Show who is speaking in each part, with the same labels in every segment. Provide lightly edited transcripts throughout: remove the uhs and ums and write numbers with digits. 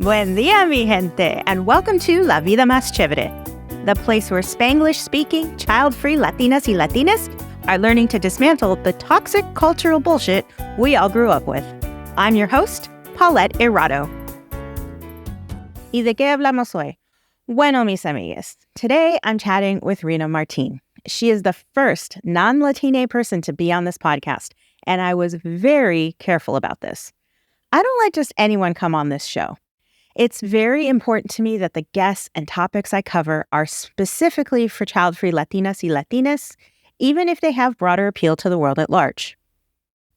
Speaker 1: Buen día, mi gente, and welcome to La Vida Más Chévere, the place where Spanglish-speaking, child-free Latinas y Latinas are learning to dismantle the toxic cultural bullshit we all grew up with. I'm your host, Paulette Hirado. ¿Y de qué hablamos hoy? Bueno, mis amigas, today I'm chatting with Rena Martine. She is the first non-Latina person to be on this podcast, and I was very careful about this. I don't let just anyone come on this show. It's very important to me that the guests and topics I cover are specifically for child-free Latinas y Latinas, even if they have broader appeal to the world at large.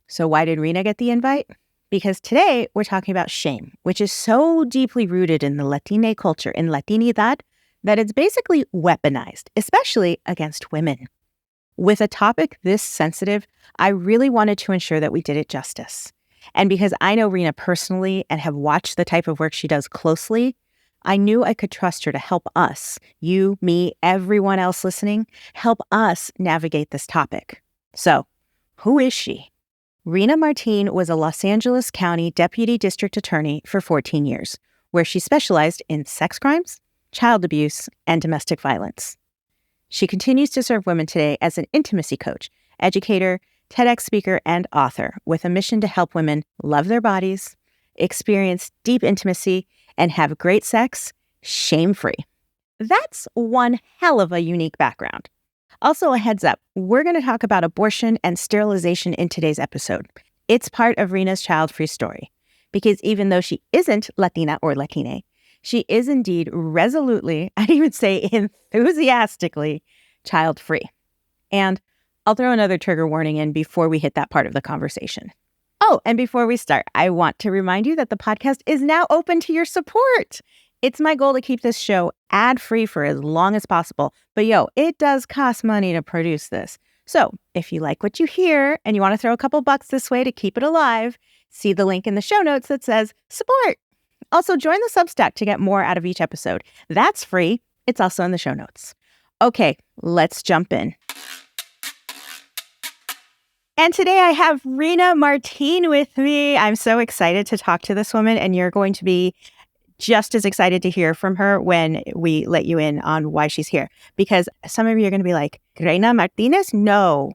Speaker 1: So why did Rena get the invite? Because today we're talking about shame, which is so deeply rooted in the Latina culture, in Latinidad, that it's basically weaponized, especially against women. With a topic this sensitive, I really wanted to ensure that we did it justice. And because I know Rena personally and have watched the type of work she does closely, I knew I could trust her to help us, you, me, everyone else listening, help us navigate this topic. So, who is she? Rena Martine was a Los Angeles County Deputy District Attorney for 14 years, where she specialized in sex crimes, child abuse, and domestic violence. She continues to serve women today as an intimacy coach, educator, TEDx speaker, and author with a mission to help women love their bodies, experience deep intimacy, and have great sex shame-free. That's one hell of a unique background. Also, a heads up, we're going to talk about abortion and sterilization in today's episode. It's part of Rena's child-free story, because even though she isn't Latina or Latine, she is indeed resolutely, I'd even say enthusiastically, child-free. And I'll throw another trigger warning in before we hit that part of the conversation. Oh, and before we start, I want to remind you that the podcast is now open to your support. It's my goal to keep this show ad-free for as long as possible. But it does cost money to produce this. So if you like what you hear and you want to throw a couple bucks this way to keep it alive, see the link in the show notes that says support. Also, join the Substack to get more out of each episode. That's free. It's also in the show notes. Okay, let's jump in. And today I have Rena Martine with me. I'm so excited to talk to this woman, and you're going to be just as excited to hear from her when we let you in on why she's here. Because some of you are going to be like, Rena Martinez? No,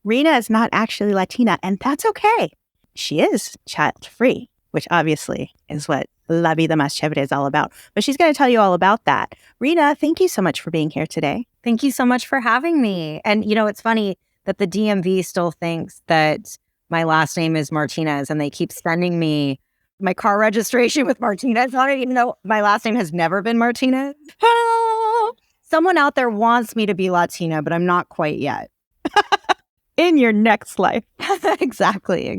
Speaker 1: Rena is not actually Latina, and that's okay. She is child-free, which obviously is what La Vida Más Chévere is all about. But she's going to tell you all about that. Rena, thank you so much for being here today.
Speaker 2: Thank you so much for having me. And, it's funny that the DMV still thinks that my last name is Martinez, and they keep sending me my car registration with Martinez on it, even though my last name has never been Martinez. Someone out there wants me to be Latina, but I'm not quite yet.
Speaker 1: In your next life.
Speaker 2: Exactly.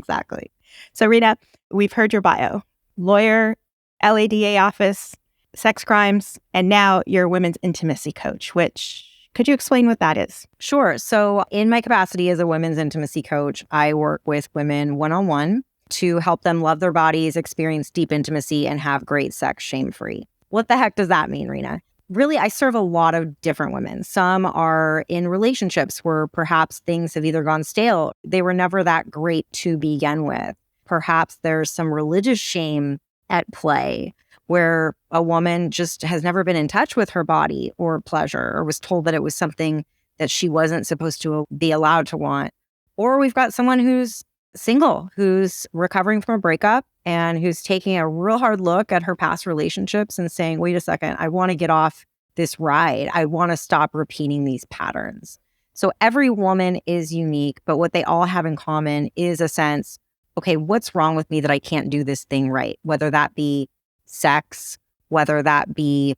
Speaker 1: So, Rena, we've heard your bio. Lawyer, LADA office, sex crimes, and now you're a women's intimacy coach, which... could you explain what that is?
Speaker 2: Sure. So in my capacity as a women's intimacy coach, I work with women one-on-one to help them love their bodies, experience deep intimacy, and have great sex shame-free. What the heck does that mean, Rena? Really, I serve a lot of different women. Some are in relationships where perhaps things have either gone stale. They were never that great to begin with. Perhaps there's some religious shame at play, where a woman just has never been in touch with her body or pleasure, or was told that it was something that she wasn't supposed to be allowed to want. Or we've got someone who's single, who's recovering from a breakup, and who's taking a real hard look at her past relationships and saying, wait a second, I want to get off this ride. I want to stop repeating these patterns. So every woman is unique, but what they all have in common is a sense, okay, what's wrong with me that I can't do this thing right? Whether that be sex, whether that be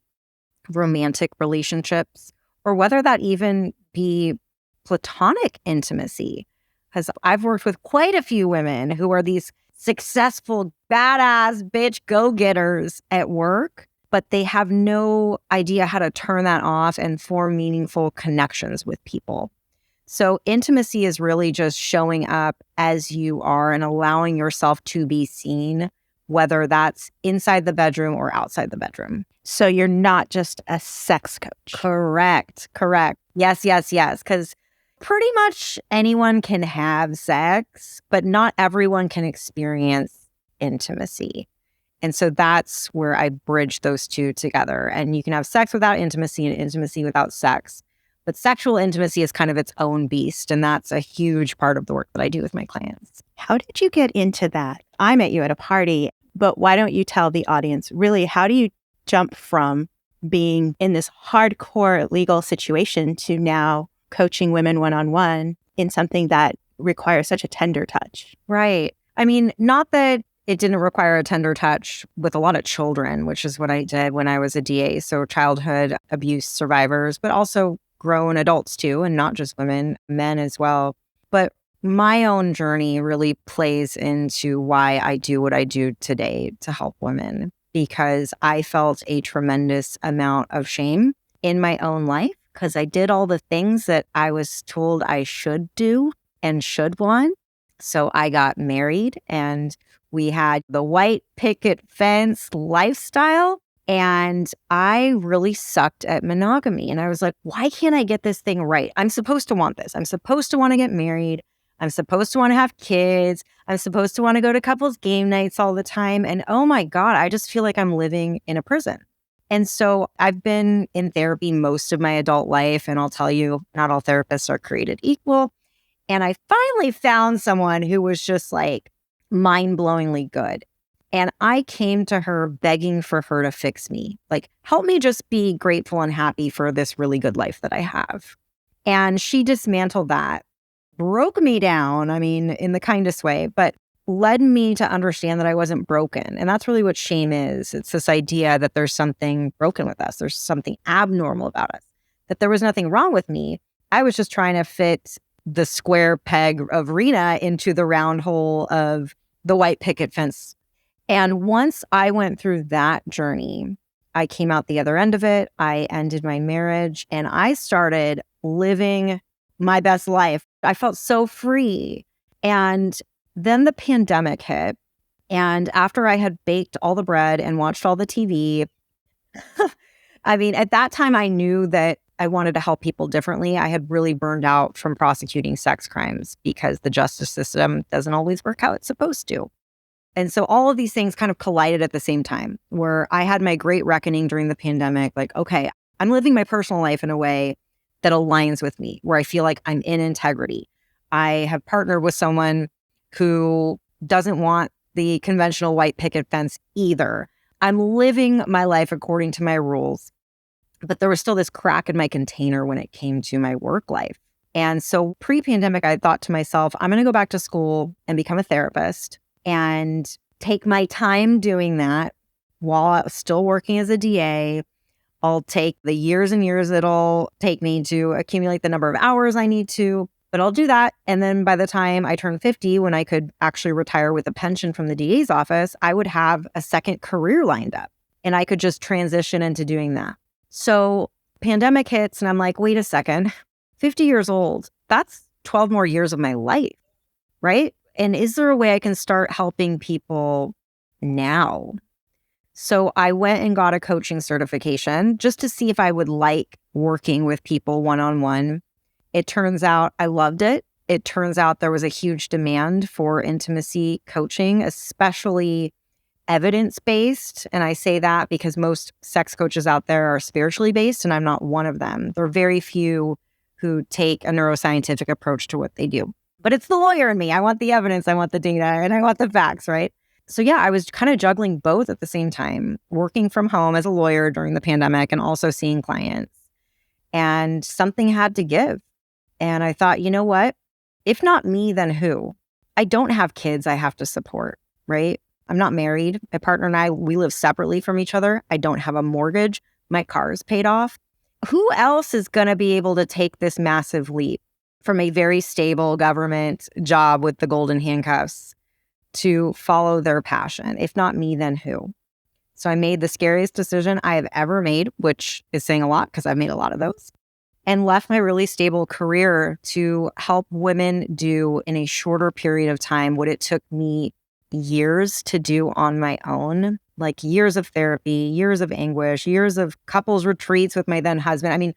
Speaker 2: romantic relationships, or whether that even be platonic intimacy. Because I've worked with quite a few women who are these successful, badass bitch go-getters at work, but they have no idea how to turn that off and form meaningful connections with people. So intimacy is really just showing up as you are and allowing yourself to be seen, whether that's inside the bedroom or outside the bedroom.
Speaker 1: So you're not just a sex coach.
Speaker 2: Correct. Yes. Because pretty much anyone can have sex, but not everyone can experience intimacy. And so that's where I bridge those two together. And you can have sex without intimacy and intimacy without sex. But sexual intimacy is kind of its own beast. And that's a huge part of the work that I do with my clients.
Speaker 1: How did you get into that? I met you at a party, but why don't you tell the audience, really, how do you jump from being in this hardcore legal situation to now coaching women one-on-one in something that requires such a tender touch?
Speaker 2: Right. I mean, not that it didn't require a tender touch with a lot of children, which is what I did when I was a DA. So childhood abuse survivors, but also grown adults too, and not just women, men as well. But my own journey really plays into why I do what I do today to help women, because I felt a tremendous amount of shame in my own life because I did all the things that I was told I should do and should want. So I got married and we had the white picket fence lifestyle. And I really sucked at monogamy. And I was like, why can't I get this thing right? I'm supposed to want this. I'm supposed to want to get married. I'm supposed to want to have kids. I'm supposed to want to go to couples game nights all the time. And oh my God, I just feel like I'm living in a prison. And so I've been in therapy most of my adult life. And I'll tell you, not all therapists are created equal. And I finally found someone who was just like mind-blowingly good. And I came to her begging for her to fix me. Like, help me just be grateful and happy for this really good life that I have. And she dismantled that, broke me down, I mean, in the kindest way, but led me to understand that I wasn't broken. And that's really what shame is. It's this idea that there's something broken with us. There's something abnormal about us, that there was nothing wrong with me. I was just trying to fit the square peg of Rena into the round hole of the white picket fence. And once I went through that journey, I came out the other end of it. I ended my marriage and I started living my best life. I felt so free. And then the pandemic hit. And after I had baked all the bread and watched all the TV, I mean, at that time, I knew that I wanted to help people differently. I had really burned out from prosecuting sex crimes because the justice system doesn't always work how it's supposed to. And so all of these things kind of collided at the same time, where I had my great reckoning during the pandemic, like, okay, I'm living my personal life in a way that aligns with me, where I feel like I'm in integrity. I have partnered with someone who doesn't want the conventional white picket fence either. I'm living my life according to my rules, but there was still this crack in my container when it came to my work life. And so pre-pandemic, I thought to myself, I'm going to go back to school and become a therapist and take my time doing that while I was still working as a DA. I'll take the years and years it'll take me to accumulate the number of hours I need to, but I'll do that. And then by the time I turn 50, when I could actually retire with a pension from the DA's office, I would have a second career lined up and I could just transition into doing that. So pandemic hits and I'm like, wait a second, 50 years old, that's 12 more years of my life, right? And is there a way I can start helping people now? So I went and got a coaching certification just to see if I would like working with people one-on-one. It turns out I loved it. It turns out there was a huge demand for intimacy coaching, especially evidence-based. And I say that because most sex coaches out there are spiritually based, and I'm not one of them. There are very few who take a neuroscientific approach to what they do. But it's the lawyer in me. I want the evidence, I want the data, and I want the facts, right? So yeah, I was kind of juggling both at the same time, working from home as a lawyer during the pandemic and also seeing clients. And something had to give. And I thought, you know what? If not me, then who? I don't have kids I have to support, right? I'm not married. My partner and I, we live separately from each other. I don't have a mortgage. My car is paid off. Who else is going to be able to take this massive leap from a very stable government job with the golden handcuffs to follow their passion? If not me, then who? So I made the scariest decision I have ever made, which is saying a lot because I've made a lot of those, and left my really stable career to help women do in a shorter period of time what it took me years to do on my own, like years of therapy, years of anguish, years of couples retreats with my then husband. I mean,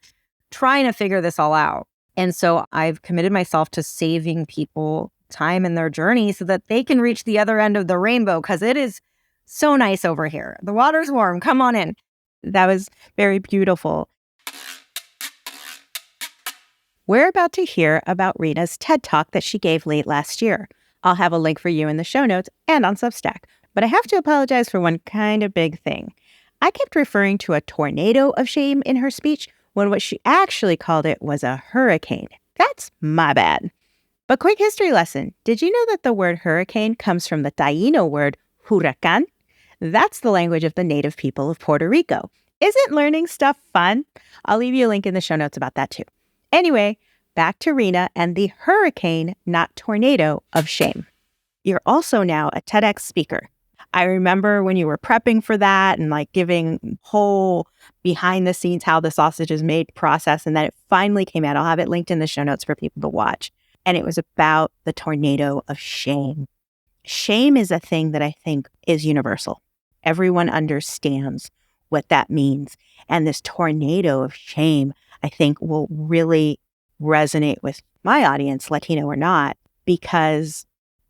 Speaker 2: trying to figure this all out. And so I've committed myself to saving people time in their journey so that they can reach the other end of the rainbow, because it is So nice over here. The water's warm. Come on in.
Speaker 1: That was very beautiful. We're about to hear about Rena's TED Talk that she gave late last year. I'll have a link for you in the show notes and on Substack. But I have to apologize for one kind of big thing. I kept referring to a tornado of shame in her speech when what she actually called it was a hurricane. That's my bad. But quick history lesson. Did you know that the word hurricane comes from the Taíno word huracán? That's the language of the native people of Puerto Rico. Isn't learning stuff fun? I'll leave you a link in the show notes about that too. Anyway, back to Rena and the hurricane, not tornado, of shame. You're also now a TEDx speaker. I remember when you were prepping for that and giving whole behind the scenes how the sausage is made process, and then it finally came out. I'll have it linked in the show notes for people to watch. And it was about the tornado of shame. Shame is a thing that I think is universal. Everyone understands what that means. And this tornado of shame, I think, will really resonate with my audience, Latino or not, because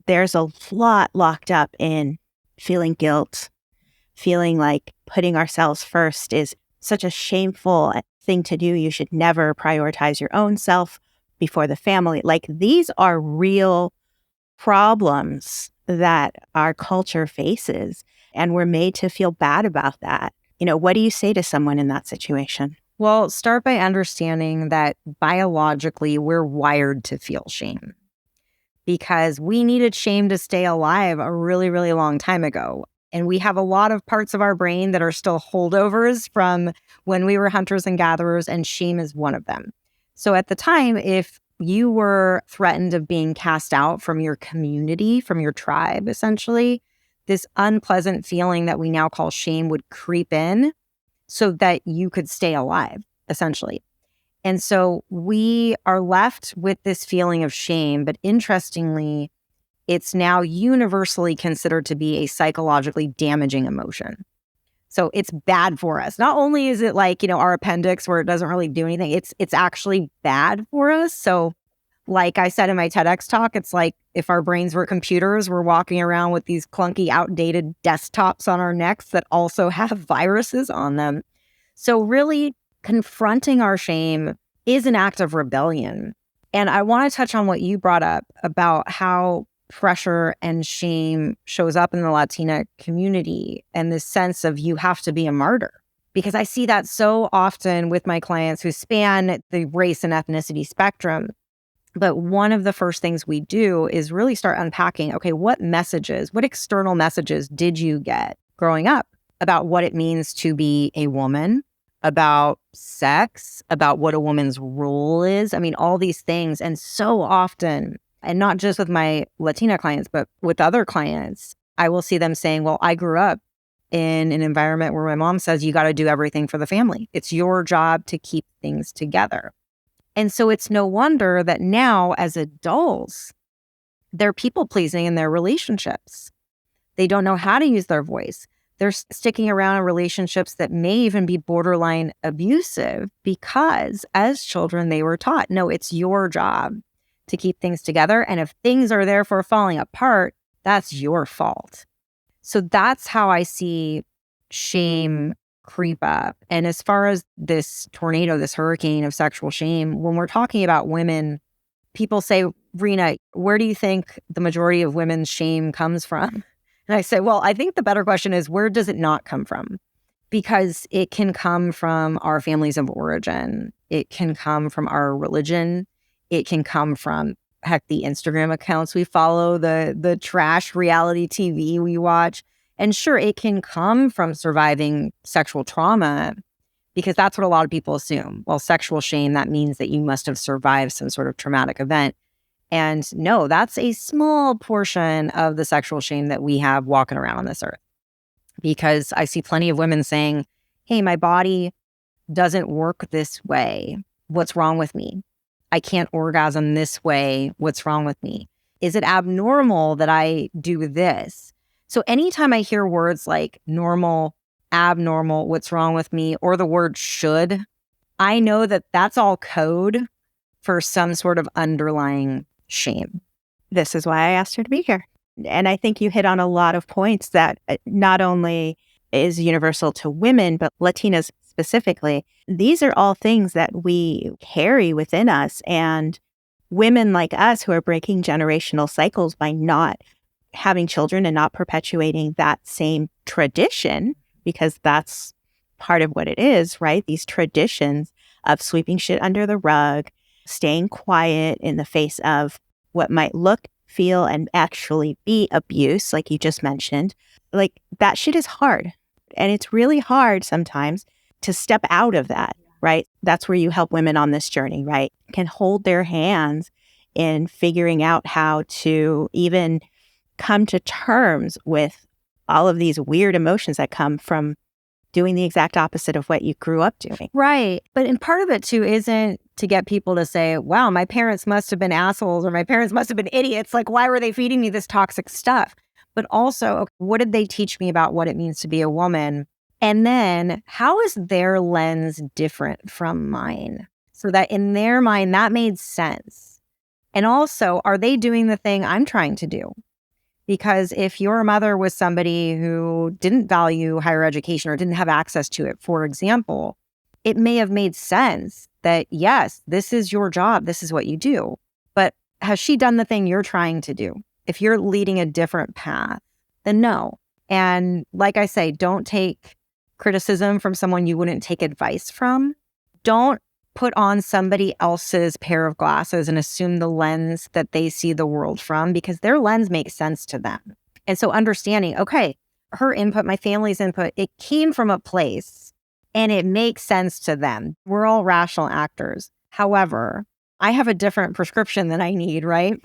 Speaker 1: there's a lot locked up in feeling guilt, feeling like putting ourselves first is such a shameful thing to do. You should never prioritize your own self before the family. These are real problems that our culture faces, and we're made to feel bad about that. What do you say to someone in that situation?
Speaker 2: Well, start by understanding that biologically we're wired to feel shame because we needed shame to stay alive a really, really long time ago. And we have a lot of parts of our brain that are still holdovers from when we were hunters and gatherers, and shame is one of them. So at the time, if you were threatened of being cast out from your community, from your tribe, essentially, this unpleasant feeling that we now call shame would creep in so that you could stay alive, essentially. And so we are left with this feeling of shame, but interestingly, it's now universally considered to be a psychologically damaging emotion. So it's bad for us. Not only is it our appendix where it doesn't really do anything, it's actually bad for us. So like I said in my TEDx talk, it's like if our brains were computers, we're walking around with these clunky, outdated desktops on our necks that also have viruses on them. So really confronting our shame is an act of rebellion. And I want to touch on what you brought up about how pressure and shame shows up in the Latina community and this sense of you have to be a martyr. Because I see that so often with my clients who span the race and ethnicity spectrum. But one of the first things we do is really start unpacking, okay, what external messages did you get growing up about what it means to be a woman, about sex, about what a woman's role is? I mean, all these things. And so often, and not just with my Latina clients, but with other clients, I will see them saying, well, I grew up in an environment where my mom says you got to do everything for the family. It's your job to keep things together. And so it's no wonder that now as adults, they're people pleasing in their relationships. They don't know how to use their voice. They're sticking around in relationships that may even be borderline abusive because as children, they were taught, no, it's your job to keep things together. And if things are therefore falling apart, that's your fault. So that's how I see shame creep up. And as far as this tornado, this hurricane of sexual shame, when we're talking about women, people say, Rena, where do you think the majority of women's shame comes from? And I say, well, I think the better question is, where does it not come from? Because it can come from our families of origin. It can come from our religion. It can come from, heck, the Instagram accounts we follow, the trash reality TV we watch. And sure, it can come from surviving sexual trauma, because that's what a lot of people assume. Well, sexual shame, that means that you must have survived some sort of traumatic event. And no, that's a small portion of the sexual shame that we have walking around on this earth. Because I see plenty of women saying, hey, my body doesn't work this way. What's wrong with me? I can't orgasm this way. What's wrong with me? Is it abnormal that I do this? So anytime I hear words like normal, abnormal, what's wrong with me, or the word should, I know that that's all code for some sort of underlying shame.
Speaker 1: This is why I asked her to be here. And I think you hit on a lot of points that not only is universal to women, but Latinas specifically. These are all things that we carry within us. And women like us who are breaking generational cycles by not having children and not perpetuating that same tradition, because that's part of what it is, right? These traditions of sweeping shit under the rug, staying quiet in the face of what might look, feel, and actually be abuse, like you just mentioned. Like, that shit is hard. And it's really hard sometimes to step out of that, right? That's where you help women on this journey, right? Can hold their hands in figuring out how to even come to terms with all of these weird emotions that come from doing the exact opposite of what you grew up doing.
Speaker 2: Right. But and part of it too isn't to get people to say, wow, my parents must have been assholes or my parents must have been idiots. Like, why were they feeding me this toxic stuff? But also, okay, what did they teach me about what it means to be a woman? And then how is their lens different from mine? So that in their mind, that made sense. And also, are they doing the thing I'm trying to do? Because if your mother was somebody who didn't value higher education or didn't have access to it, for example, it may have made sense that, yes, this is your job. This is what you do. But has she done the thing you're trying to do? If you're leading a different path, then no. And like I say, don't take criticism from someone you wouldn't take advice from. Don't put on somebody else's pair of glasses and assume the lens that they see the world from, because their lens makes sense to them. And so understanding, okay, her input, my family's input, it came from a place and it makes sense to them. We're all rational actors. However, I have a different prescription that I need, right?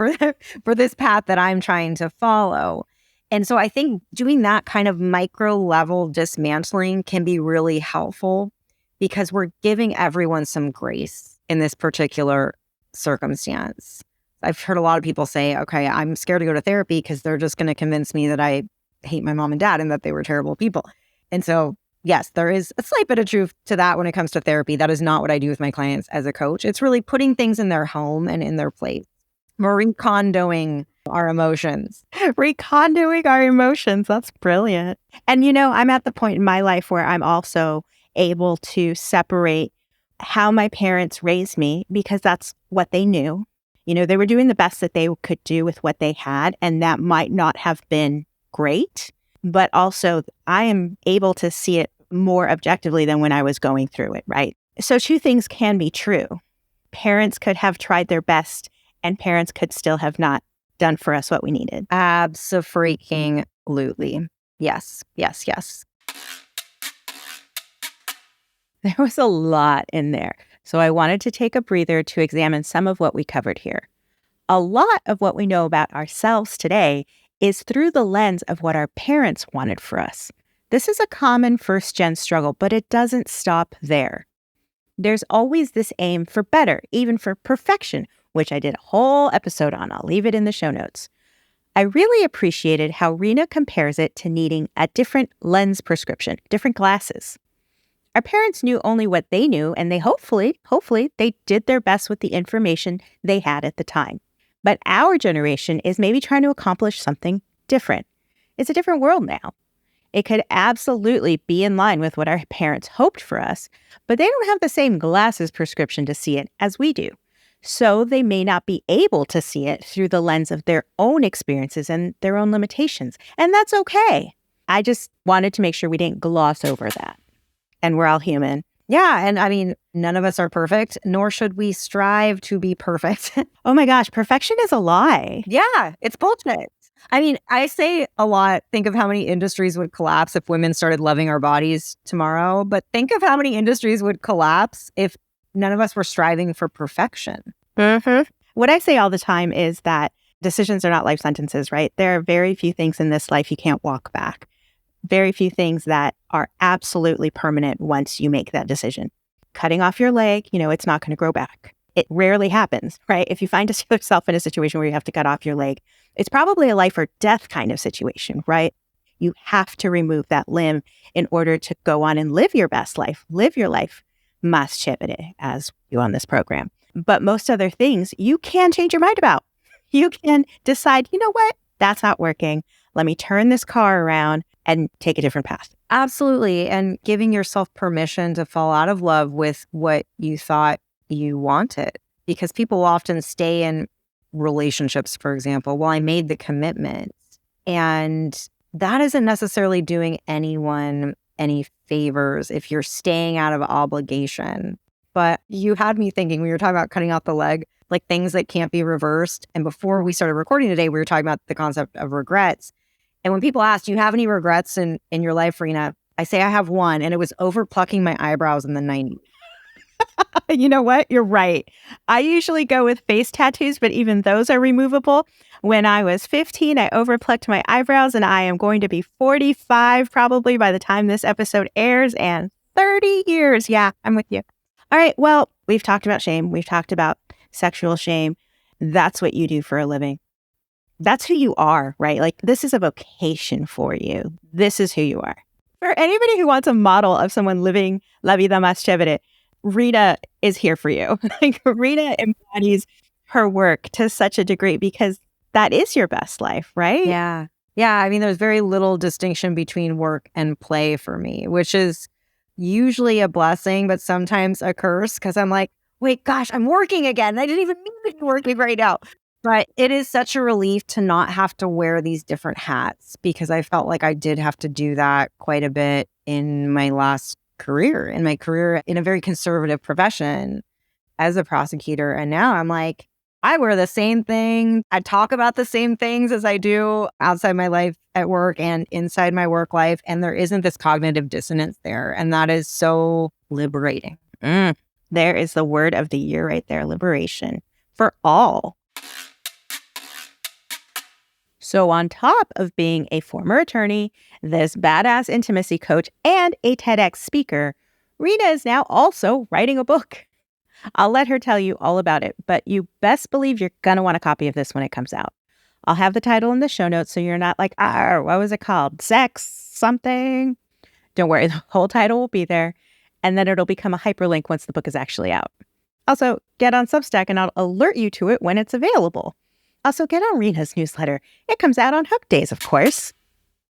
Speaker 2: For this path that I'm trying to follow. And so I think doing that kind of micro level dismantling can be really helpful, because we're giving everyone some grace in this particular circumstance. I've heard a lot of people say, okay, I'm scared to go to therapy because they're just going to convince me that I hate my mom and dad and that they were terrible people. And so, yes, there is a slight bit of truth to that when it comes to therapy. That is not what I do with my clients as a coach. It's really putting things in their home and in their place. We're recondoing our emotions.
Speaker 1: Recondoing our emotions. That's brilliant. And, I'm at the point in my life where I'm also able to separate how my parents raised me, because that's what they knew. They were doing the best that they could do with what they had, and that might not have been great, but also I am able to see it more objectively than when I was going through it, right? So two things can be true. Parents could have tried their best, and parents could still have not done for us what we needed.
Speaker 2: Abso-freaking-lutely. Yes, yes, yes.
Speaker 1: There was a lot in there, so I wanted to take a breather to examine some of what we covered here. A lot of what we know about ourselves today is through the lens of what our parents wanted for us. This is a common first-gen struggle, but it doesn't stop there. There's always this aim for better, even for perfection, which I did a whole episode on. I'll leave it in the show notes. I really appreciated how Rena compares it to needing a different lens prescription, different glasses. Our parents knew only what they knew, and they hopefully, they did their best with the information they had at the time. But our generation is maybe trying to accomplish something different. It's a different world now. It could absolutely be in line with what our parents hoped for us, but they don't have the same glasses prescription to see it as we do. So they may not be able to see it through the lens of their own experiences and their own limitations. And that's okay. I just wanted to make sure we didn't gloss over that. And we're all human.
Speaker 2: Yeah. And I mean, none of us are perfect, nor should we strive to be perfect.
Speaker 1: Oh my gosh, perfection is a lie.
Speaker 2: Yeah, it's bullshit. I mean, I say a lot, think of how many industries would collapse if women started loving our bodies tomorrow. But think of how many industries would collapse if none of us were striving for perfection.
Speaker 1: Mm-hmm. What I say all the time is that decisions are not life sentences, right? There are very few things in this life you can't walk back. Very few things that are absolutely permanent once you make that decision. Cutting off your leg, it's not going to grow back. It rarely happens, right? If you find yourself in a situation where you have to cut off your leg, it's probably a life or death kind of situation, right? You have to remove that limb in order to go on and live your best life, live your life más chévere, as we do on this program. But most other things, you can change your mind about. You can decide, you know what? that's not working. Let me turn this car around and take a different path.
Speaker 2: Absolutely. And giving yourself permission to fall out of love with what you thought you wanted. Because people often stay in relationships, for example, well, I made the commitment. And that isn't necessarily doing anyone any favors if you're staying out of obligation. But you had me thinking, we were talking about cutting out the leg, like things that can't be reversed. And before we started recording today, we were talking about the concept of regrets. And when people ask, do you have any regrets in your life, Rena? I say I have one, and it was over plucking my eyebrows in the 90s.
Speaker 1: You know what? You're right. I usually go with face tattoos, but even those are removable. When I was 15, I overplucked my eyebrows, and I am going to be 45 probably by the time this episode airs, and 30 years. Yeah, I'm with you. All right. Well, we've talked about shame. We've talked about sexual shame. That's what you do for a living. That's who you are, right? Like, this is a vocation for you. This is who you are. For anybody who wants a model of someone living La Vida Más Chévere, Rita is here for you. Like, Rita embodies her work to such a degree because that is your best life, right?
Speaker 2: Yeah. Yeah. I mean, there's very little distinction between work and play for me, which is usually a blessing, but sometimes a curse because I'm like, wait, gosh, I'm working again. I didn't even mean to be working right now. But it is such a relief to not have to wear these different hats because I felt like I did have to do that quite a bit in my last career, in a very conservative profession as a prosecutor. And now I'm like, I wear the same thing. I talk about the same things as I do outside my life at work and inside my work life. And there isn't this cognitive dissonance there. And that is so liberating.
Speaker 1: There is the word of the year right there, liberation for all. So on top of being a former attorney, this badass intimacy coach, and a TEDx speaker, Rena is now also writing a book. I'll let her tell you all about it, but you best believe you're going to want a copy of this when it comes out. I'll have the title in the show notes so you're not like, what was it called? Sex something? Don't worry, the whole title will be there, and then it'll become a hyperlink once the book is actually out. Also, get on Substack and I'll alert you to it when it's available. Also, get on Rena's newsletter. It comes out on Hook Days, of course.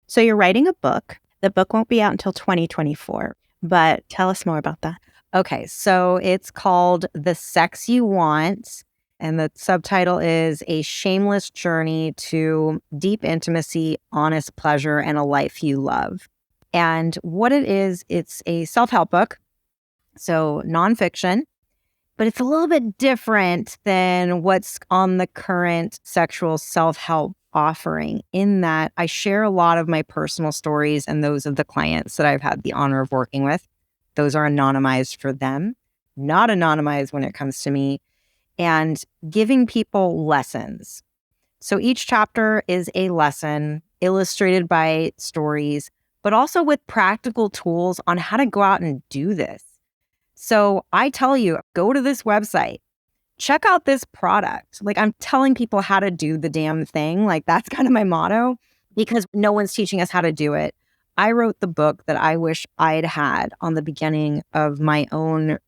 Speaker 1: So you're writing a book. The book won't be out until 2024, but tell us more about that.
Speaker 2: Okay, so it's called The Sex You Want, and the subtitle is A Shameless Journey to Deep Intimacy, Honest Pleasure, and a Life You Love. And what it is, it's a self-help book, so nonfiction, but it's a little bit different than what's on the current sexual self-help offering in that I share a lot of my personal stories and those of the clients that I've had the honor of working with. Those are anonymized for them, not anonymized when it comes to me, and giving people lessons. So each chapter is a lesson illustrated by stories, but also with practical tools on how to go out and do this. So I tell you, go to this website, check out this product. Like, I'm telling people how to do the damn thing. Like, that's kind of my motto because no one's teaching us how to do it. I wrote the book that I wish I'd had on the beginning of my own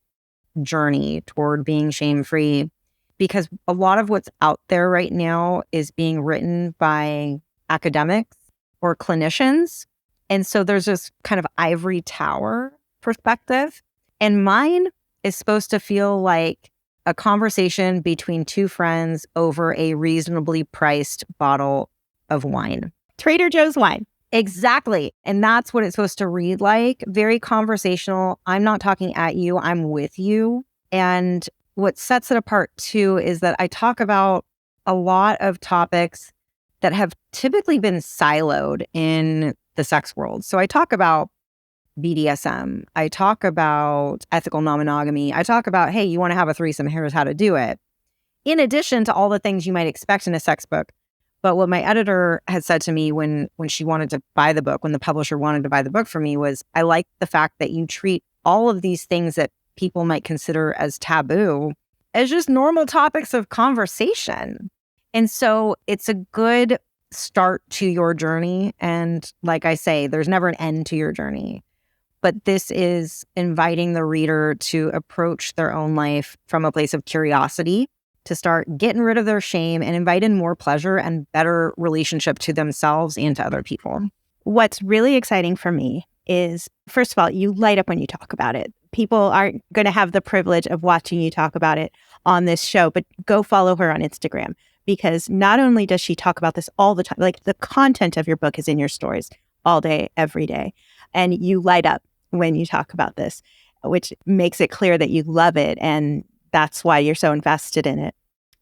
Speaker 2: journey toward being shame-free because a lot of what's out there right now is being written by academics or clinicians. And so there's this kind of ivory tower perspective. And mine is supposed to feel like a conversation between two friends over a reasonably priced bottle of wine.
Speaker 1: Trader Joe's wine.
Speaker 2: Exactly. And that's what it's supposed to read like. Very conversational. I'm not talking at you. I'm with you. And what sets it apart too is that I talk about a lot of topics that have typically been siloed in the sex world. So I talk about BDSM. I talk about ethical non-monogamy. I talk about, hey, you want to have a threesome, here's how to do it. In addition to all the things you might expect in a sex book. But what my editor had said to me when she wanted to buy the book, when the publisher wanted to buy the book for me was, I like the fact that you treat all of these things that people might consider as taboo as just normal topics of conversation. And so it's a good start to your journey. And like I say, there's never an end to your journey. But this is inviting the reader to approach their own life from a place of curiosity to start getting rid of their shame and invite in more pleasure and better relationship to themselves and to other people.
Speaker 1: What's really exciting for me is, first of all, you light up when you talk about it. People aren't going to have the privilege of watching you talk about it on this show, but go follow her on Instagram, because not only does she talk about this all the time, like the content of your book is in your stories all day, every day, and you light up when you talk about this, which makes it clear that you love it, and that's why you're so invested in it.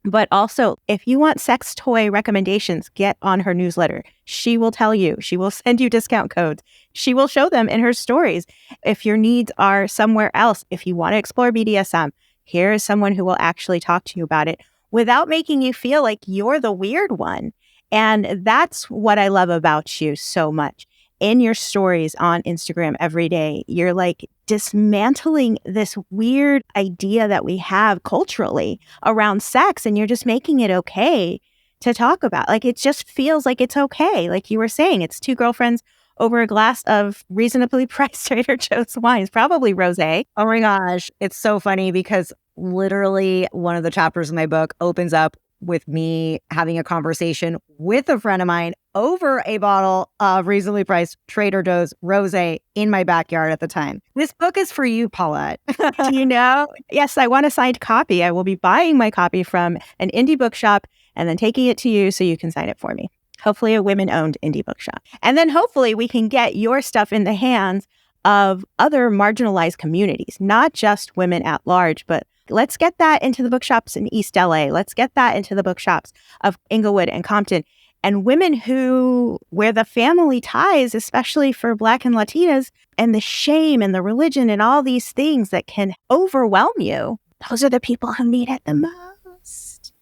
Speaker 1: But also, if you want sex toy recommendations, get on her newsletter. She will tell you. She will send you discount codes. She will show them in her stories. If your needs are somewhere else, if you want to explore BDSM, here is someone who will actually talk to you about it without making you feel like you're the weird one. And that's what I love about you so much. In your stories on Instagram every day, you're like dismantling this weird idea that we have culturally around sex, and you're just making it okay to talk about. Like, it just feels like it's okay. Like you were saying, it's two girlfriends over a glass of reasonably priced Trader Joe's wines, probably rosé.
Speaker 2: Oh my gosh, it's so funny because literally one of the chapters of my book opens up with me having a conversation with a friend of mine over a bottle of reasonably priced Trader Joe's rosé in my backyard at the time. This book is for you, Paulette.
Speaker 1: You know? Yes, I want a signed copy. I will be buying my copy from an indie bookshop and then taking it to you so you can sign it for me. Hopefully a women-owned indie bookshop. And then hopefully we can get your stuff in the hands of other marginalized communities, not just women at large, but let's get that into the bookshops in East LA. Let's get that into the bookshops of Inglewood and Compton. And women where the family ties, especially for Black and Latinas, and the shame and the religion and all these things that can overwhelm you, those are the people who need it the most.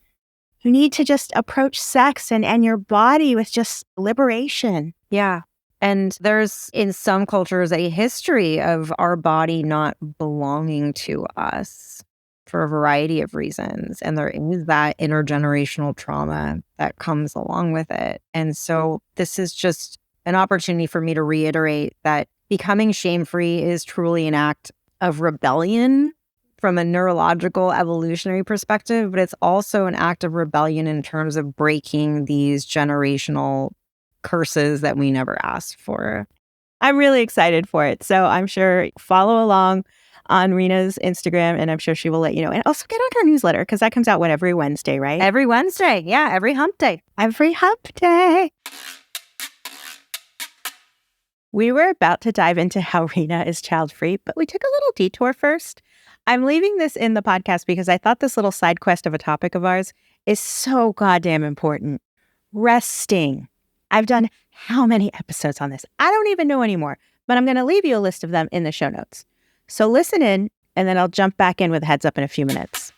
Speaker 1: Who need to just approach sex and your body with just liberation.
Speaker 2: Yeah. And there's, in some cultures, a history of our body not belonging to us for a variety of reasons. And there is that intergenerational trauma that comes along with it. And so this is just an opportunity for me to reiterate that becoming shame-free is truly an act of rebellion from a neurological evolutionary perspective, but it's also an act of rebellion in terms of breaking these generational curses that we never asked for.
Speaker 1: I'm really excited for it. So I'm sure follow along on Rena's Instagram, and I'm sure she will let you know. And also get on her newsletter, because that comes out every Wednesday, right?
Speaker 2: Every Wednesday. Yeah, every hump day.
Speaker 1: Every hump day. We were about to dive into how Rena is child-free, but we took a little detour first. I'm leaving this in the podcast because I thought this little side quest of a topic of ours is so goddamn important. Resting. I've done how many episodes on this? I don't even know anymore, but I'm going to leave you a list of them in the show notes. So listen in, and then I'll jump back in with a heads up in a few minutes.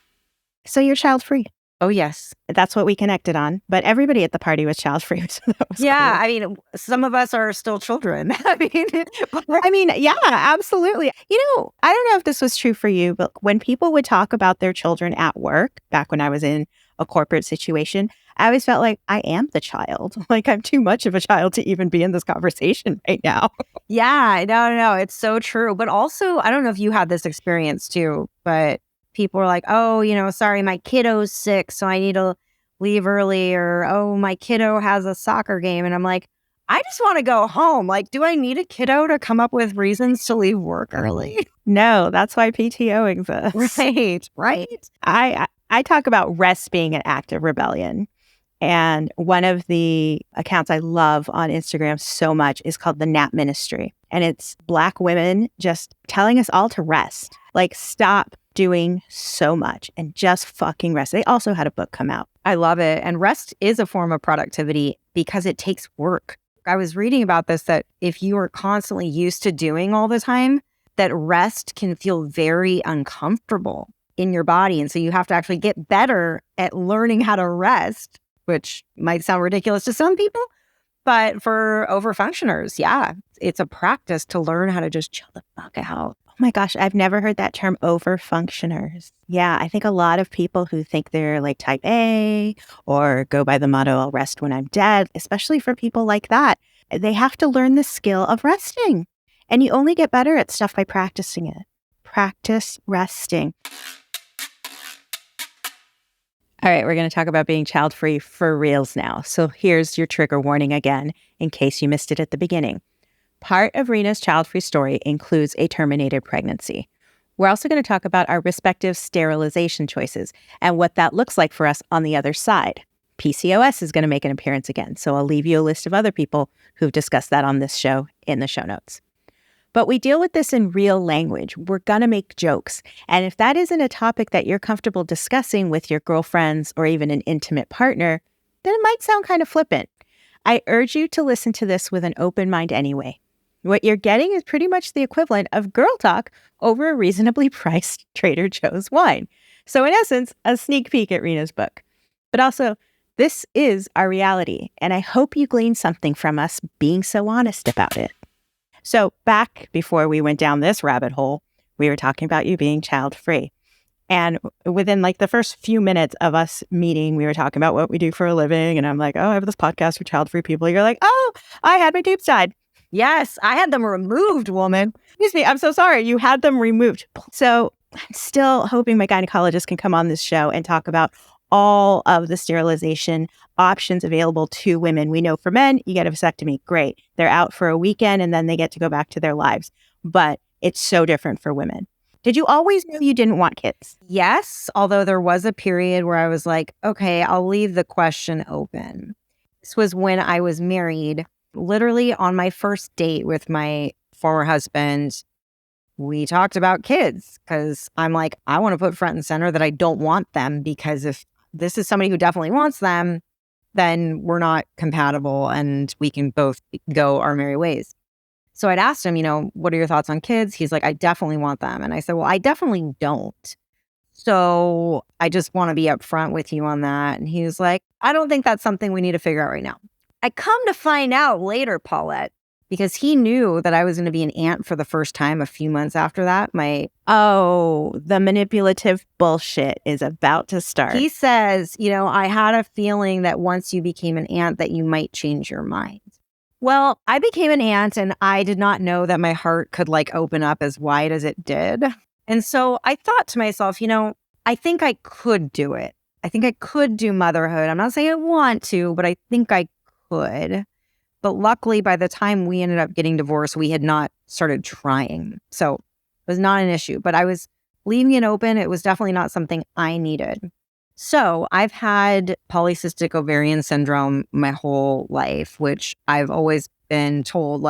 Speaker 1: So you're child-free.
Speaker 2: Oh, yes.
Speaker 1: That's what we connected on. But everybody at the party was child-free. So that was
Speaker 2: yeah.
Speaker 1: cool.
Speaker 2: I mean, some of us are still children.
Speaker 1: Yeah, absolutely. You know, I don't know if this was true for you, but when people would talk about their children at work, back when I was in a corporate situation, I always felt like I am the child. Like I'm too much of a child to even be in this conversation right now.
Speaker 2: Yeah, no. It's so true. But also, I don't know if you had this experience too, but people are like, oh, sorry, my kiddo's sick, so I need to leave early. Or, oh, my kiddo has a soccer game. And I'm like, I just want to go home. Like, do I need a kiddo to come up with reasons to leave work early?
Speaker 1: No, that's why PTO exists.
Speaker 2: Right.
Speaker 1: I talk about rest being an act of rebellion. And one of the accounts I love on Instagram so much is called the Nap Ministry. And it's Black women just telling us all to rest. Like, stop doing so much and just fucking rest. They also had a book come out.
Speaker 2: I love it. And rest is a form of productivity because it takes work. I was reading about this, that if you are constantly used to doing all the time, that rest can feel very uncomfortable in your body. And so you have to actually get better at learning how to rest, which might sound ridiculous to some people, but for overfunctioners, yeah, it's a practice to learn how to just chill the fuck out.
Speaker 1: Oh my gosh, I've never heard that term, overfunctioners. Yeah, I think a lot of people who think they're like type A or go by the motto, I'll rest when I'm dead, especially for people like that, they have to learn the skill of resting. And you only get better at stuff by practicing it. Practice resting. All right, we're going to talk about being child-free for reals now. So here's your trigger warning again, in case you missed it at the beginning. Part of Rena's child-free story includes a terminated pregnancy. We're also going to talk about our respective sterilization choices and what that looks like for us on the other side. PCOS is going to make an appearance again, so I'll leave you a list of other people who've discussed that on this show in the show notes. But we deal with this in real language. We're going to make jokes. And if that isn't a topic that you're comfortable discussing with your girlfriends or even an intimate partner, then it might sound kind of flippant. I urge you to listen to this with an open mind anyway. What you're getting is pretty much the equivalent of girl talk over a reasonably priced Trader Joe's wine. So in essence, a sneak peek at Rena's book. But also, this is our reality, and I hope you glean something from us being so honest about it. So back before we went down this rabbit hole, we were talking about you being child-free. And within like the first few minutes of us meeting, we were talking about what we do for a living. And I'm like, oh, I have this podcast for child-free people. You're like, oh, I had my tubes tied.
Speaker 2: Yes, I had them removed, woman.
Speaker 1: Excuse me, I'm so sorry. You had them removed. So I'm still hoping my gynecologist can come on this show and talk about all of the sterilization options available to women. We know for men, you get a vasectomy. Great. They're out for a weekend and then they get to go back to their lives. But it's so different for women. Did you always know you didn't want kids?
Speaker 2: Yes, although there was a period where I was like, okay, I'll leave the question open. This was when I was married. Literally on my first date with my former husband, we talked about kids because I'm like, I want to put front and center that I don't want them, because if this is somebody who definitely wants them, then we're not compatible and we can both go our merry ways. So I'd asked him, what are your thoughts on kids? He's like, I definitely want them. And I said, well, I definitely don't. So I just want to be upfront with you on that. And he was like, I don't think that's something we need to figure out right now. I come to find out later, Paulette, because he knew that I was going to be an aunt for the first time a few months after that.
Speaker 1: The manipulative bullshit is about to start.
Speaker 2: He says, I had a feeling that once you became an aunt that you might change your mind. Well, I became an aunt and I did not know that my heart could open up as wide as it did. And so I thought to myself, I think I could do it. I think I could do motherhood. I'm not saying I want to, but I think I could. But luckily, by the time we ended up getting divorced, we had not started trying. So it was not an issue, but I was leaving it open. It was definitely not something I needed. So I've had polycystic ovarian syndrome my whole life, which I've always been told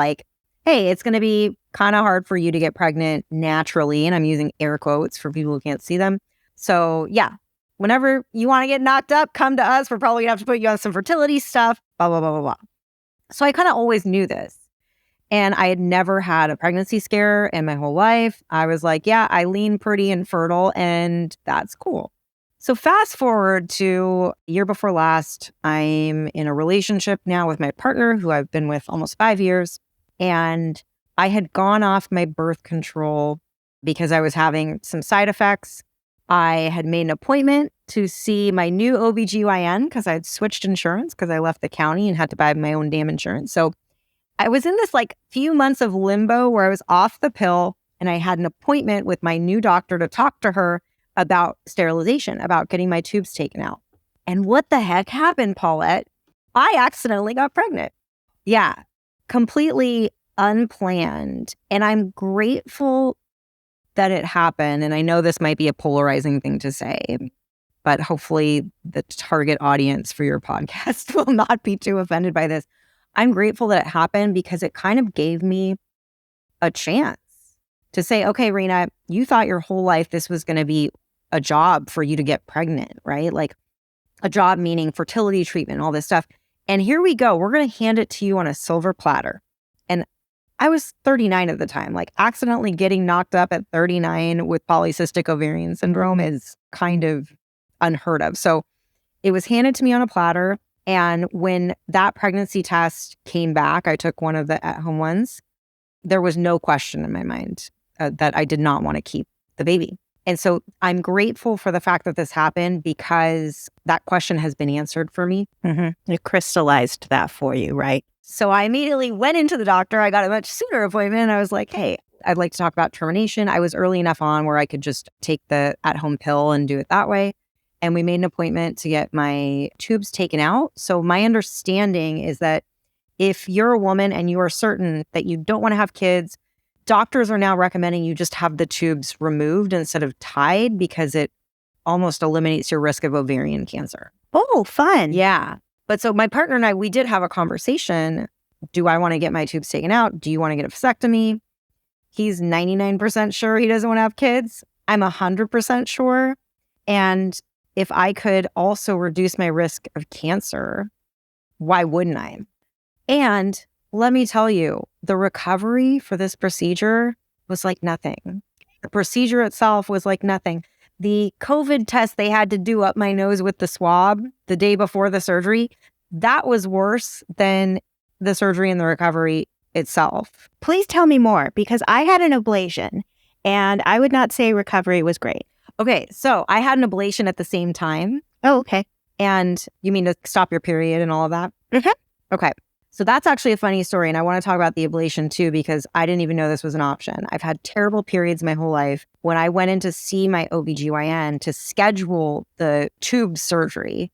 Speaker 2: hey, it's going to be kind of hard for you to get pregnant naturally. And I'm using air quotes for people who can't see them. So yeah, whenever you want to get knocked up, come to us. We're probably going to have to put you on some fertility stuff, blah, blah, blah, blah, blah. So I kind of always knew this. And I had never had a pregnancy scare in my whole life. I was like, yeah, I lean pretty infertile and that's cool. So fast forward to year before last, I'm in a relationship now with my partner who I've been with almost 5 years. And I had gone off my birth control because I was having some side effects. I had made an appointment to see my new OBGYN because I had switched insurance because I left the county and had to buy my own damn insurance. So I was in this few months of limbo where I was off the pill and I had an appointment with my new doctor to talk to her about sterilization, about getting my tubes taken out. And what the heck happened, Paulette? I accidentally got pregnant. Yeah, completely unplanned. And I'm grateful that it happened. And I know this might be a polarizing thing to say, but hopefully the target audience for your podcast will not be too offended by this. I'm grateful that it happened because it kind of gave me a chance to say, okay, Rena, you thought your whole life this was going to be a job for you to get pregnant, right? A job meaning fertility treatment, all this stuff. And here we go. We're going to hand it to you on a silver platter. And I was 39 at the time. Accidentally getting knocked up at 39 with polycystic ovarian syndrome is kind of unheard of. So it was handed to me on a platter. And when that pregnancy test came back, I took one of the at-home ones. There was no question in my mind that I did not want to keep the baby. And so I'm grateful for the fact that this happened because that question has been answered for me.
Speaker 1: Mm-hmm. It crystallized that for you, right?
Speaker 2: So I immediately went into the doctor. I got a much sooner appointment. I was like, hey, I'd like to talk about termination. I was early enough on where I could just take the at-home pill and do it that way. and we made an appointment to get my tubes taken out. So my understanding is that if you're a woman and you are certain that you don't want to have kids, doctors are now recommending you just have the tubes removed instead of tied because it almost eliminates your risk of ovarian cancer.
Speaker 1: Oh, fun.
Speaker 2: Yeah. But so my partner and I, we did have a conversation. Do I want to get my tubes taken out? Do you want to get a vasectomy? He's 99% sure he doesn't want to have kids. I'm 100% sure. And if I could also reduce my risk of cancer, why wouldn't I? And let me tell you, the recovery for this procedure was like nothing. The procedure itself was like nothing. The COVID test they had to do up my nose with the swab the day before the surgery, that was worse than the surgery and the recovery itself.
Speaker 1: Please tell me more, because I had an ablation and I would not say recovery was great.
Speaker 2: Okay, so I had an ablation at the same time.
Speaker 1: Oh, okay.
Speaker 2: And you mean to stop your period and all of that?
Speaker 1: Mm-hmm.
Speaker 2: Okay. So that's actually a funny story. And I want to talk about the ablation too, because I didn't even know this was an option. I've had terrible periods my whole life. When I went in to see my OBGYN to schedule the tube surgery,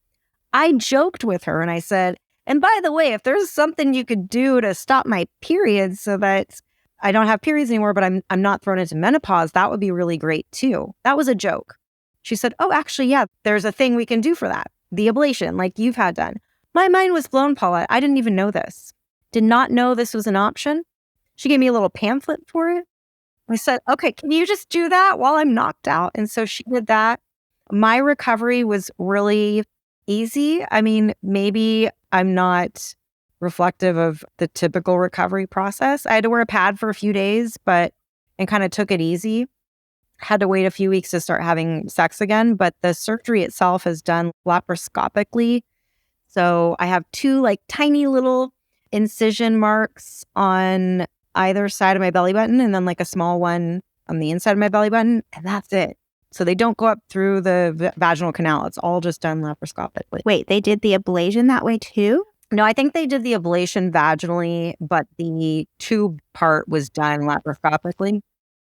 Speaker 2: I joked with her and I said, and by the way, if there's something you could do to stop my periods so that I don't have periods anymore, but I'm not thrown into menopause, that would be really great too. That was a joke. She said, oh, actually, yeah, there's a thing we can do for that. The ablation, like you've had done. My mind was blown, Paula. I didn't even know this. Did not know this was an option. She gave me a little pamphlet for it. I said, okay, can you just do that while I'm knocked out? And so she did that. My recovery was really easy. I mean, maybe I'm not reflective of the typical recovery process. I had to wear a pad for a few days, and kind of took it easy. Had to wait a few weeks to start having sex again, but the surgery itself is done laparoscopically. So I have two like tiny little incision marks on either side of my belly button and then like a small one on the inside of my belly button. And that's it. So they don't go up through the vaginal canal. It's all just done laparoscopically.
Speaker 1: Wait, they did the ablation that way too?
Speaker 2: No, I think they did the ablation vaginally, but the tube part was done laparoscopically.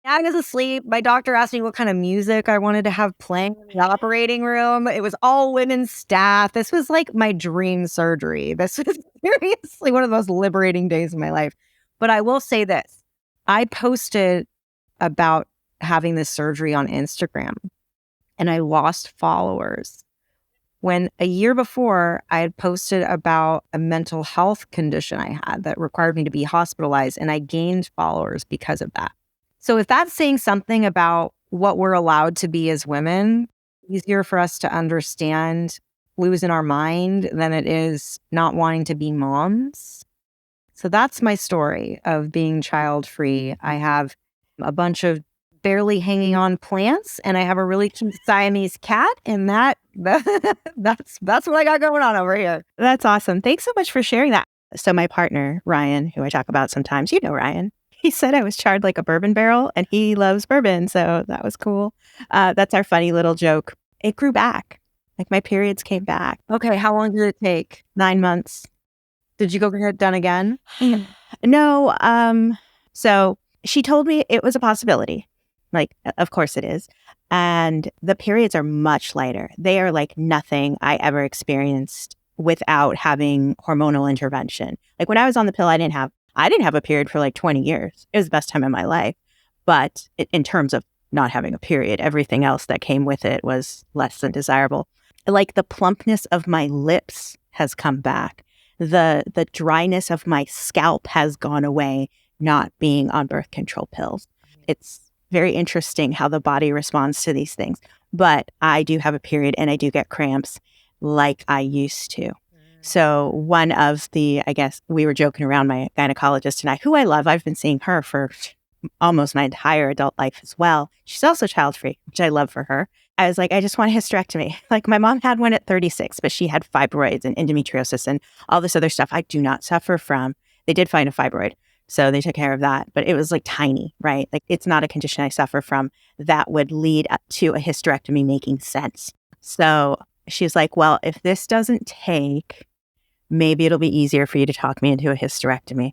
Speaker 2: I was asleep. My doctor asked me what kind of music I wanted to have playing in the operating room. It was all women's staff. This was like my dream surgery. This was seriously one of the most liberating days of my life. But I will say this. I posted about having this surgery on Instagram and I lost followers. When a year before, I had posted about a mental health condition I had that required me to be hospitalized, and I gained followers because of that. So if that's saying something about what we're allowed to be as women, easier for us to understand losing our mind than it is not wanting to be moms. So that's my story of being child-free. I have a bunch of barely hanging on plants, and I have a really cute Siamese cat, and that's what I got going on over here.
Speaker 1: That's awesome. Thanks so much for sharing that. So my partner, Ryan, who I talk about sometimes, you know Ryan, he said I was charred like a bourbon barrel, and he loves bourbon, so that was cool. That's our funny little joke. It grew back. Like my periods came back.
Speaker 2: Okay, how long did it take?
Speaker 1: 9 months.
Speaker 2: Did you go get it done again?
Speaker 1: No. So she told me it was a possibility. Like, of course it is. And the periods are much lighter. They are like nothing I ever experienced without having hormonal intervention. Like when I was on the pill, I didn't have a period for like 20 years. It was the best time of my life. But in terms of not having a period, everything else that came with it was less than desirable. Like the plumpness of my lips has come back. The dryness of my scalp has gone away, not being on birth control pills. It's very interesting how the body responds to these things. But I do have a period and I do get cramps like I used to. So one of the, I guess we were joking around, my gynecologist and I, who I love, I've been seeing her for almost my entire adult life as well. She's also child-free, which I love for her. I was like, I just want a hysterectomy. Like my mom had one at 36, but she had fibroids and endometriosis and all this other stuff I do not suffer from. They did find a fibroid, so they took care of that, but it was like tiny, right? Like it's not a condition I suffer from that would lead up to a hysterectomy making sense. So she's like, well, if this doesn't take, maybe it'll be easier for you to talk me into a hysterectomy.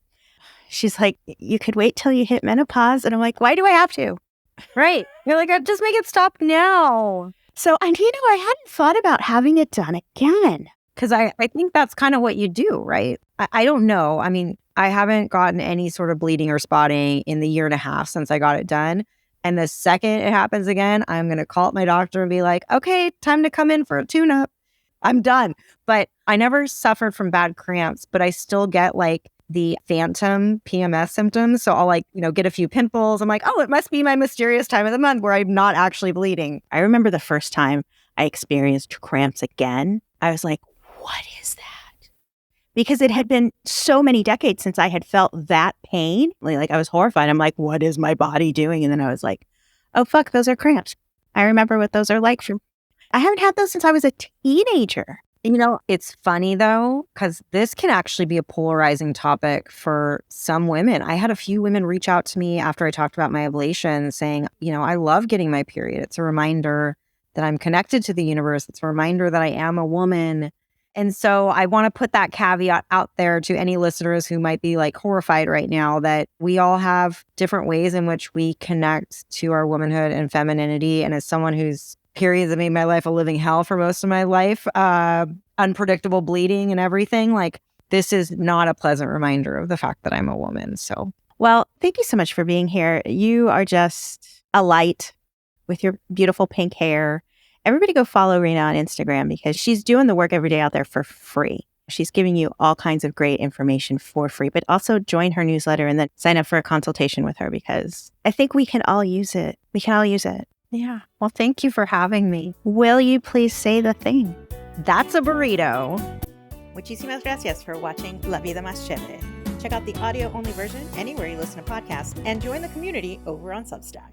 Speaker 1: She's like, you could wait till you hit menopause. And I'm like, why do I have to?
Speaker 2: Right. You're like, just make it stop now.
Speaker 1: So, and I hadn't thought about having it done again.
Speaker 2: Because I think that's kind of what you do, right? I don't know. I mean, I haven't gotten any sort of bleeding or spotting in the year and a half since I got it done. And the second it happens again, I'm going to call up my doctor and be like, okay, time to come in for a tune-up. I'm done. But I never suffered from bad cramps, but I still get like the phantom PMS symptoms. So I'll get a few pimples. I'm like, oh, it must be my mysterious time of the month where I'm not actually bleeding.
Speaker 1: I remember the first time I experienced cramps again, I was like, what is that? Because it had been so many decades since I had felt that pain. Like I was horrified. I'm like, what is my body doing? And then I was like, oh, fuck, those are cramps. I remember what those are like. I haven't had those since I was a teenager.
Speaker 2: It's funny though, because this can actually be a polarizing topic for some women. I had a few women reach out to me after I talked about my ablation saying, I love getting my period. It's a reminder that I'm connected to the universe. It's a reminder that I am a woman. And so I want to put that caveat out there to any listeners who might be like horrified right now that we all have different ways in which we connect to our womanhood and femininity. And as someone whose periods that made my life a living hell for most of my life, unpredictable bleeding and everything, like this is not a pleasant reminder of the fact that I'm a woman. So,
Speaker 1: well, thank you so much for being here. You are just a light with your beautiful pink hair. Everybody go follow Rena on Instagram because she's doing the work every day out there for free. She's giving you all kinds of great information for free, but also join her newsletter and then sign up for a consultation with her because I think we can all use it. We can all use it.
Speaker 2: Yeah. Well, thank you for having me.
Speaker 1: Will you please say the thing?
Speaker 2: That's a burrito.
Speaker 1: Muchísimas gracias for watching La Vida Más Chévere. Check out the audio-only version anywhere you listen to podcasts and join the community over on Substack.